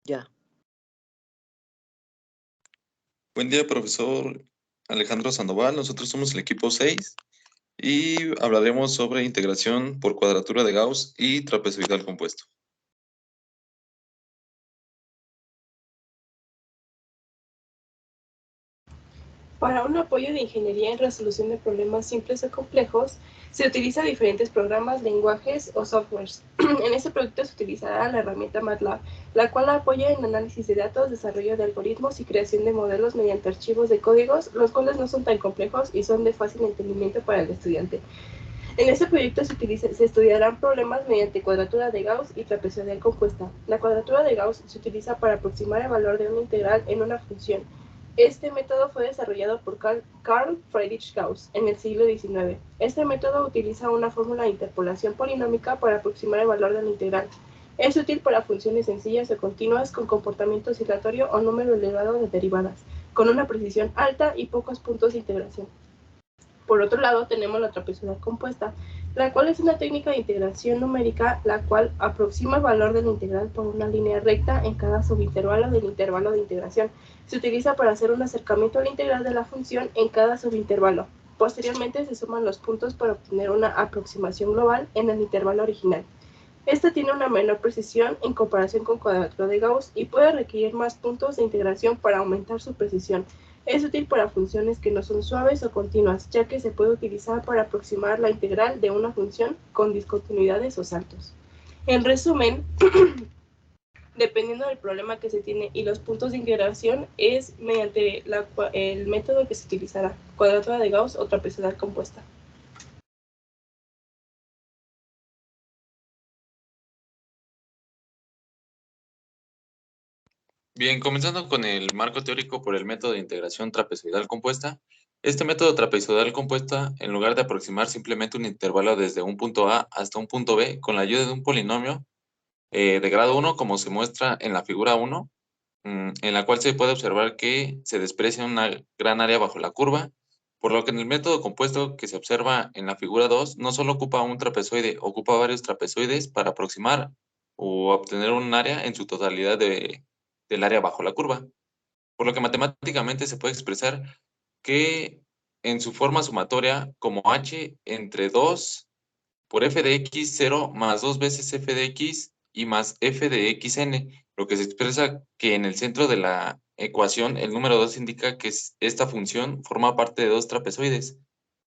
Ya. Buen día, profesor Alejandro Sandoval. Nosotros somos el equipo 6 y hablaremos sobre integración por cuadratura de Gauss y trapezoidal compuesto. Para un apoyo de ingeniería en resolución de problemas simples o complejos, se utiliza diferentes programas, lenguajes o softwares. En este proyecto se utilizará la herramienta MATLAB, la cual apoya en análisis de datos, desarrollo de algoritmos y creación de modelos mediante archivos de códigos, los cuales no son tan complejos y son de fácil entendimiento para el estudiante. En este proyecto se estudiarán problemas mediante cuadratura de Gauss y trapezoidal compuesta. La cuadratura de Gauss se utiliza para aproximar el valor de una integral en una función. Este método fue desarrollado por Carl Friedrich Gauss en el siglo XIX. Este método utiliza una fórmula de interpolación polinómica para aproximar el valor de la integral. Es útil para funciones sencillas o continuas con comportamiento oscilatorio o número elevado de derivadas, con una precisión alta y pocos puntos de integración. Por otro lado, tenemos la trapezoidal compuesta, la cual es una técnica de integración numérica, la cual aproxima el valor de la integral por una línea recta en cada subintervalo del intervalo de integración. Se utiliza para hacer un acercamiento a la integral de la función en cada subintervalo. Posteriormente se suman los puntos para obtener una aproximación global en el intervalo original. Esta tiene una menor precisión en comparación con cuadratura de Gauss y puede requerir más puntos de integración para aumentar su precisión. Es útil para funciones que no son suaves o continuas, ya que se puede utilizar para aproximar la integral de una función con discontinuidades o saltos. En resumen, dependiendo del problema que se tiene y los puntos de integración, es mediante el método que se utilizará, cuadratura de Gauss o trapezoidal compuesta. Bien, comenzando con el marco teórico por el método de integración trapezoidal compuesta. Este método trapezoidal compuesta, en lugar de aproximar simplemente un intervalo desde un punto A hasta un punto B, con la ayuda de un polinomio de grado 1, como se muestra en la figura 1, en la cual se puede observar que se desprecia una gran área bajo la curva, por lo que en el método compuesto que se observa en la figura 2, no solo ocupa un trapezoide, ocupa varios trapezoides para aproximar o obtener un área en su totalidad del área bajo la curva. Por lo que matemáticamente se puede expresar que en su forma sumatoria como h entre 2 por f de x 0 más 2 veces f de x y más f de xn, lo que se expresa que en el centro de la ecuación el número 2 indica que esta función forma parte de dos trapezoides,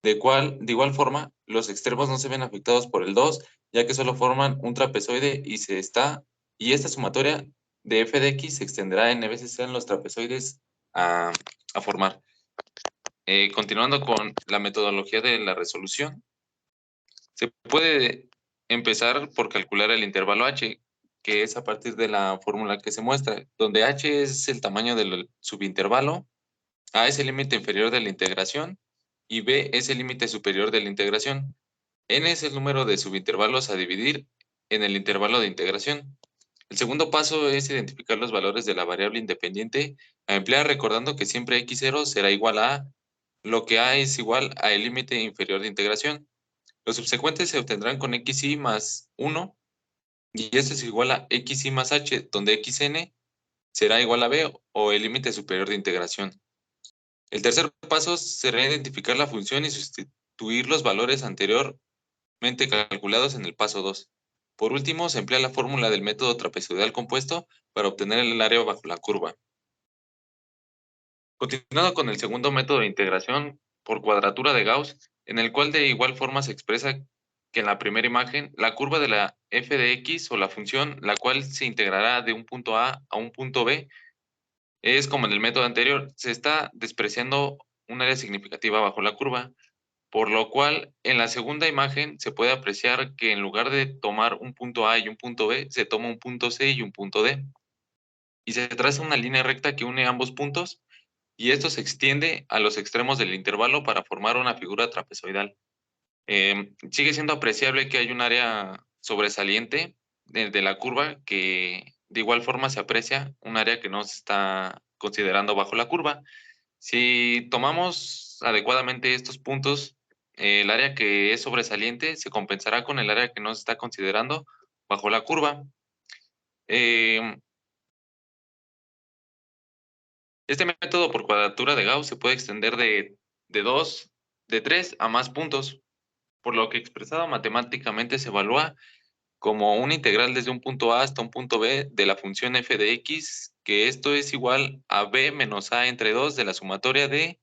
de igual forma los extremos no se ven afectados por el 2, ya que solo forman un trapezoide y esta sumatoria de f de x se extenderá n veces sean los trapezoides a formar. Continuando con la metodología de la resolución, se puede empezar por calcular el intervalo h, que es a partir de la fórmula que se muestra, donde h es el tamaño del subintervalo, a es el límite inferior de la integración y b es el límite superior de la integración. N es el número de subintervalos a dividir en el intervalo de integración. El segundo paso es identificar los valores de la variable independiente a emplear, recordando que siempre x0 será igual a lo que a es igual al límite inferior de integración. Los subsecuentes se obtendrán con xi más 1 y esto es igual a xi más h, donde xn será igual a b o el límite superior de integración. El tercer paso será identificar la función y sustituir los valores anteriormente calculados en el paso 2. Por último, se emplea la fórmula del método trapezoidal compuesto para obtener el área bajo la curva. Continuando con el segundo método de integración por cuadratura de Gauss, en el cual de igual forma se expresa que en la primera imagen, la curva de la f de x o la función, la cual se integrará de un punto A a un punto B, es como en el método anterior, se está despreciando un área significativa bajo la curva, por lo cual en la segunda imagen se puede apreciar que en lugar de tomar un punto A y un punto B, se toma un punto C y un punto D, y se traza una línea recta que une ambos puntos, y esto se extiende a los extremos del intervalo para formar una figura trapezoidal. Sigue siendo apreciable que hay un área sobresaliente de la curva que de igual forma se aprecia un área que no se está considerando bajo la curva. Si tomamos adecuadamente estos puntos el área que es sobresaliente se compensará con el área que no se está considerando bajo la curva. Este método por cuadratura de Gauss se puede extender de 3 a más puntos, por lo que expresado matemáticamente se evalúa como una integral desde un punto A hasta un punto B de la función f de x, que esto es igual a b menos a entre 2 de la sumatoria de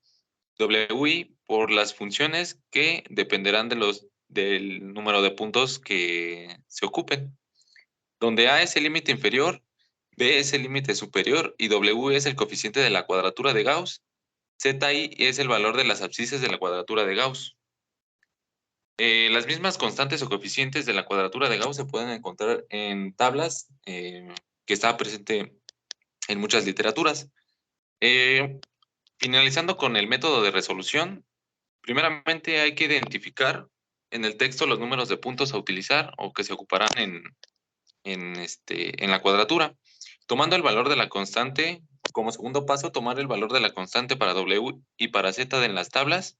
wi por las funciones que dependerán del número de puntos que se ocupen, donde a es el límite inferior, b es el límite superior y w es el coeficiente de la cuadratura de Gauss. Zi es el valor de las abscisas de la cuadratura de Gauss. Las mismas constantes o coeficientes de la cuadratura de Gauss se pueden encontrar en tablas que está presente en muchas literaturas. Finalizando con el método de resolución, primeramente hay que identificar en el texto los números de puntos a utilizar o que se ocuparán en la cuadratura. Tomando el valor de la constante, como segundo paso, tomar el valor de la constante para W y para Z en las tablas.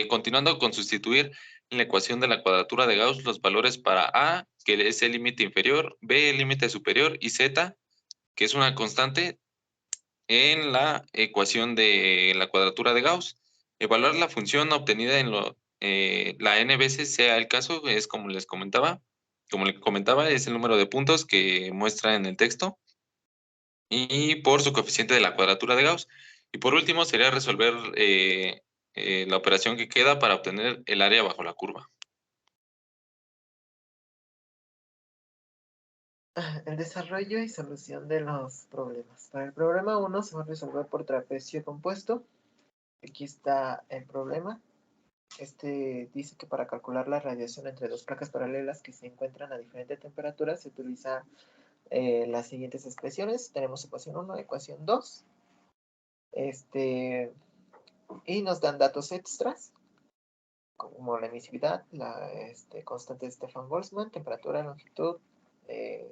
Continuando con sustituir en la ecuación de la cuadratura de Gauss los valores para A, que es el límite inferior, B, el límite superior, y Z, que es una constante, en la ecuación de la cuadratura de Gauss. Evaluar la función obtenida en la n veces sea el caso, es como les comentaba. Como les comentaba, es el número de puntos que muestra en el texto y por su coeficiente de la cuadratura de Gauss. Y por último sería resolver la operación que queda para obtener el área bajo la curva. El desarrollo y solución de los problemas. Para el problema 1 se va a resolver por trapecio compuesto. Aquí está el problema. Dice que para calcular la radiación entre dos placas paralelas que se encuentran a diferente temperatura se utiliza las siguientes expresiones. Tenemos ecuación 1, ecuación 2. Y nos dan datos extras, como la emisividad, la constante de Stefan-Boltzmann, temperatura, longitud,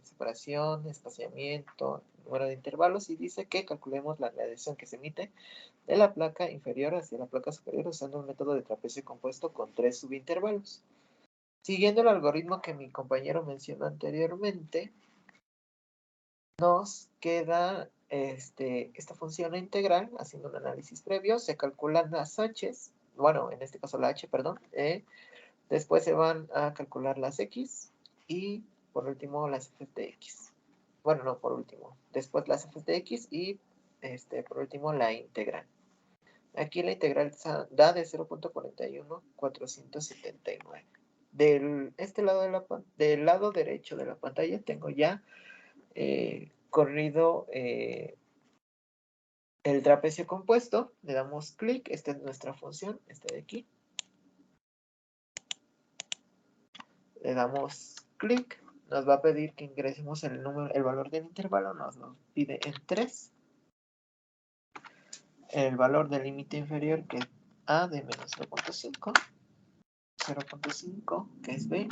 separación, espaciamiento, número de intervalos, y dice que calculemos la radiación que se emite de la placa inferior hacia la placa superior usando un método de trapecio compuesto con 3 subintervalos. Siguiendo el algoritmo que mi compañero mencionó anteriormente, nos queda esta función integral. Haciendo un análisis previo, se calculan las h's, bueno, en este caso la h, perdón, después se van a calcular las x y por último las f de x. Bueno, no por último, después las f de x y por último la integral. Aquí la integral da de 0.41479. Del lado derecho de la pantalla tengo ya corrido el trapecio compuesto. Le damos clic, esta es nuestra función, esta de aquí. Le damos clic, nos va a pedir que ingresemos el valor del intervalo, nos lo pide en 3. El valor del límite inferior, que es A de menos 0.5, 0.5, que es B,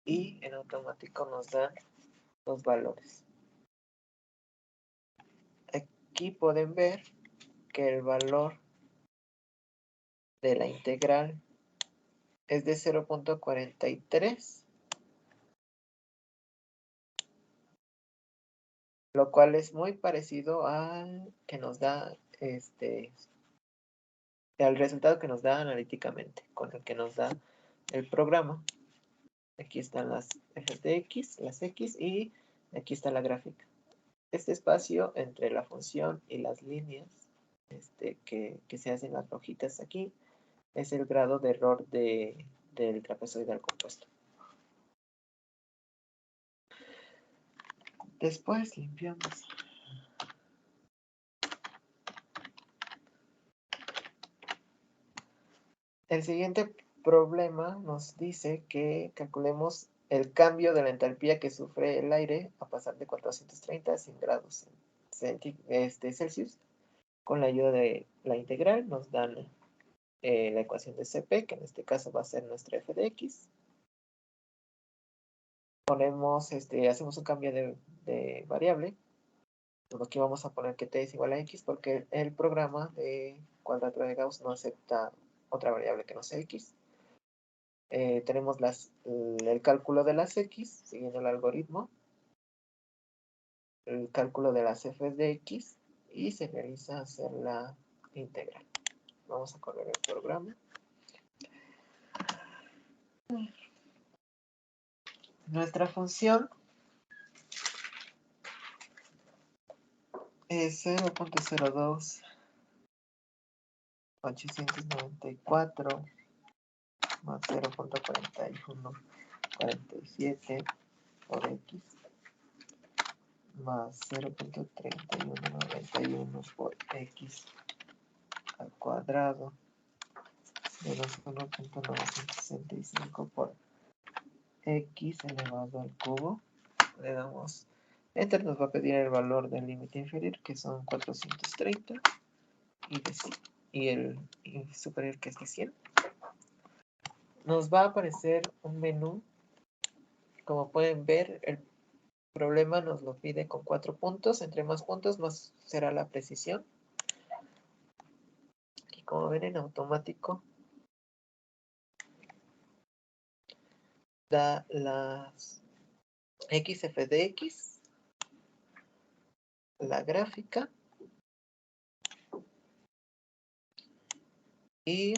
y en automático nos da los valores. Aquí pueden ver que el valor de la integral es de 0.43, lo cual es muy parecido al que nos da al resultado que nos da analíticamente, con el que nos da el programa. Aquí están las f de x, las x, y aquí está la gráfica. Este espacio entre la función y las líneas que se hacen las rojitas aquí es el grado de error del trapezoidal compuesto. Después limpiamos. El siguiente problema nos dice que calculemos el cambio de la entalpía que sufre el aire a pasar de 430 a 100 grados Celsius. Con la ayuda de la integral nos dan la ecuación de Cp, que en este caso va a ser nuestra f de x. Ponemos, hacemos un cambio de variable. Por aquí vamos a poner que t es igual a x porque el programa de cuadratura de Gauss no acepta otra variable que no sea x. Tenemos el cálculo de las x, siguiendo el algoritmo, el cálculo de las f de x, y se realiza hacer la integral. Vamos a correr el programa. Nuestra función es 0.02 894 más 0.41 47 por x más 0.3191 por x al cuadrado menos 1.965 por x elevado al cubo. Le damos enter, nos va a pedir el valor del límite inferior, que son 430, y el superior, que es de 100. Nos va a aparecer un menú. Como pueden ver, el problema nos lo pide con 4 puntos. Entre más puntos, más será la precisión. Y como ven, en automático da las xf de x, la gráfica y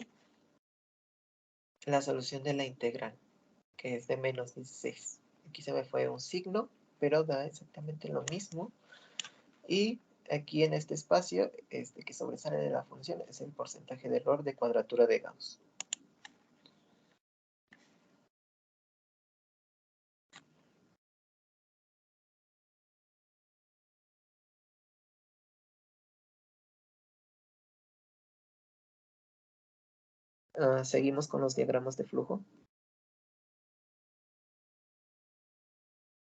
la solución de la integral, que es de menos 16. Aquí se me fue un signo, pero da exactamente lo mismo. Y aquí en este espacio, que sobresale de la función, es el porcentaje de error de cuadratura de Gauss. Seguimos con los diagramas de flujo.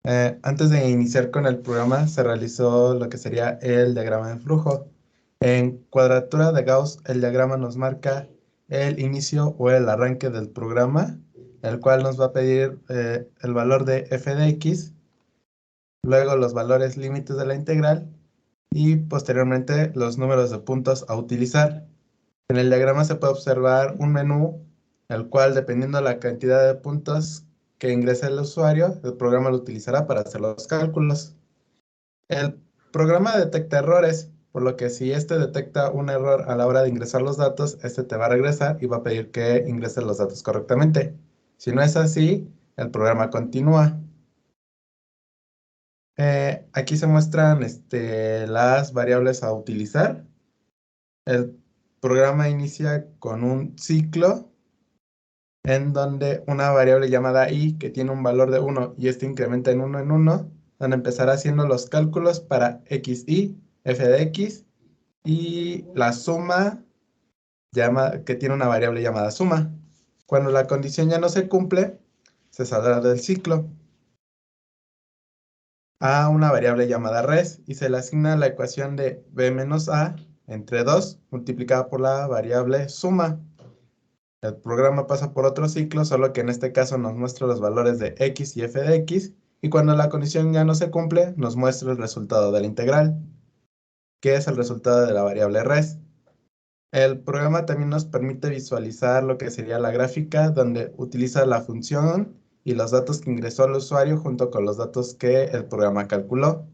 Antes de iniciar con el programa, se realizó lo que sería el diagrama de flujo. En cuadratura de Gauss, el diagrama nos marca el inicio o el arranque del programa, el cual nos va a pedir el valor de f de x, luego los valores límites de la integral y posteriormente los números de puntos a utilizar. En el diagrama se puede observar un menú, el cual, dependiendo de la cantidad de puntos que ingrese el usuario, el programa lo utilizará para hacer los cálculos. El programa detecta errores, por lo que si este detecta un error a la hora de ingresar los datos, este te va a regresar y va a pedir que ingreses los datos correctamente. Si no es así, el programa continúa. Aquí se muestran las variables a utilizar. El programa inicia con un ciclo en donde una variable llamada i, que tiene un valor de 1 y este incrementa en 1, donde empezará haciendo los cálculos para xi, f de x, y la suma que tiene una variable llamada suma. Cuando la condición ya no se cumple, se saldrá del ciclo a una variable llamada res y se le asigna la ecuación de b menos a entre 2 multiplicada por la variable suma. El programa pasa por otro ciclo, solo que en este caso nos muestra los valores de x y f de x, y cuando la condición ya no se cumple, nos muestra el resultado de la integral, que es el resultado de la variable res. El programa también nos permite visualizar lo que sería la gráfica, donde utiliza la función y los datos que ingresó el usuario junto con los datos que el programa calculó.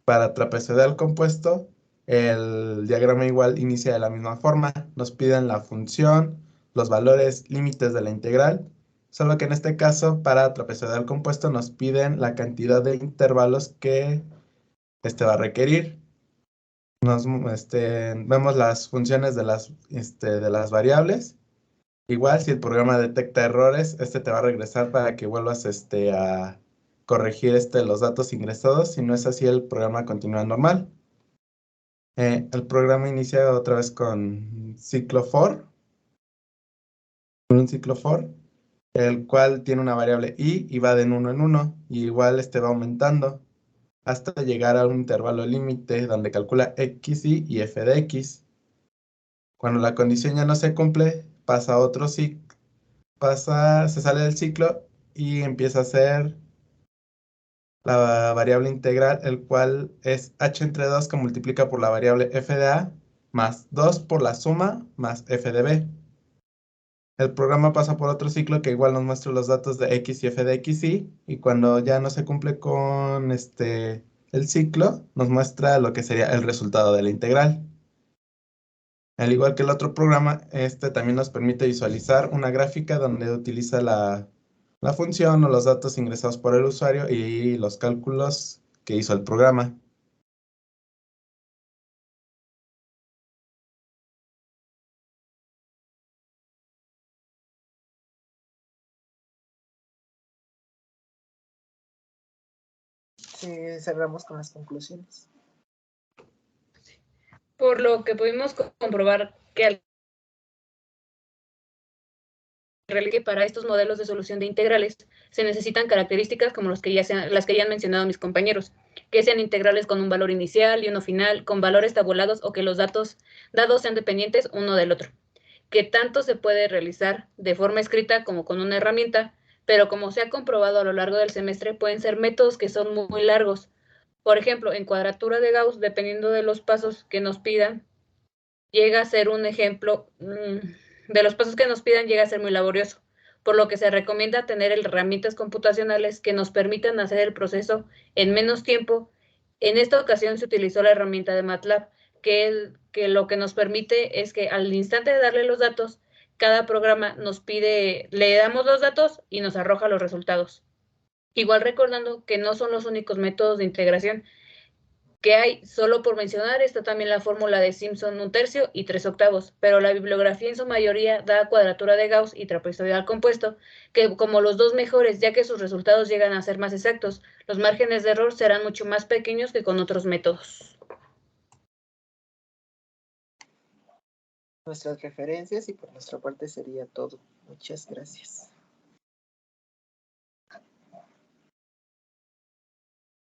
Para trapezoidal compuesto, el diagrama igual inicia de la misma forma. Nos piden la función, los valores límites de la integral, solo que en este caso, para trapezoidal compuesto, nos piden la cantidad de intervalos que va a requerir. Vemos las funciones de las variables. Igual, si el programa detecta errores, te va a regresar para que vuelvas a corregir los datos ingresados. Si no es así, el programa continúa normal. El programa inicia otra vez con ciclo for, un ciclo for, el cual tiene una variable i y va de 1 en 1, y igual va aumentando hasta llegar a un intervalo límite donde calcula xi y f de x. Cuando la condición ya no se cumple, pasa a otro ciclo, se sale del ciclo y empieza a hacer la variable integral, el cual es h entre 2 que multiplica por la variable f de a más 2 por la suma más f de b. El programa pasa por otro ciclo que igual nos muestra los datos de x y f de x y cuando ya no se cumple con el ciclo, nos muestra lo que sería el resultado de la integral. Al igual que el otro programa, este también nos permite visualizar una gráfica donde utiliza la función o los datos ingresados por el usuario y los cálculos que hizo el programa. Sí, cerramos con las conclusiones. Por lo que pudimos comprobar que para estos modelos de solución de integrales se necesitan características como las que ya han mencionado mis compañeros, que sean integrales con un valor inicial y uno final, con valores tabulados o que los datos dados sean dependientes uno del otro, que tanto se puede realizar de forma escrita como con una herramienta, pero como se ha comprobado a lo largo del semestre, pueden ser métodos que son muy largos. Por ejemplo, en cuadratura de Gauss, dependiendo de los pasos que nos pidan, llega a ser un ejemplo de los pasos que nos pidan, llega a ser muy laborioso, por lo que se recomienda tener herramientas computacionales que nos permitan hacer el proceso en menos tiempo. En esta ocasión se utilizó la herramienta de MATLAB, que lo que nos permite es que al instante de darle los datos, cada programa nos pide, le damos los datos y nos arroja los resultados. Igual recordando que no son los únicos métodos de integración que hay. Solo por mencionar, está también la fórmula de Simpson 1/3 y 3/8, pero la bibliografía en su mayoría da cuadratura de Gauss y trapezoidal compuesto, que como los dos mejores, ya que sus resultados llegan a ser más exactos, los márgenes de error serán mucho más pequeños que con otros métodos. Nuestras referencias y por nuestra parte sería todo. Muchas gracias.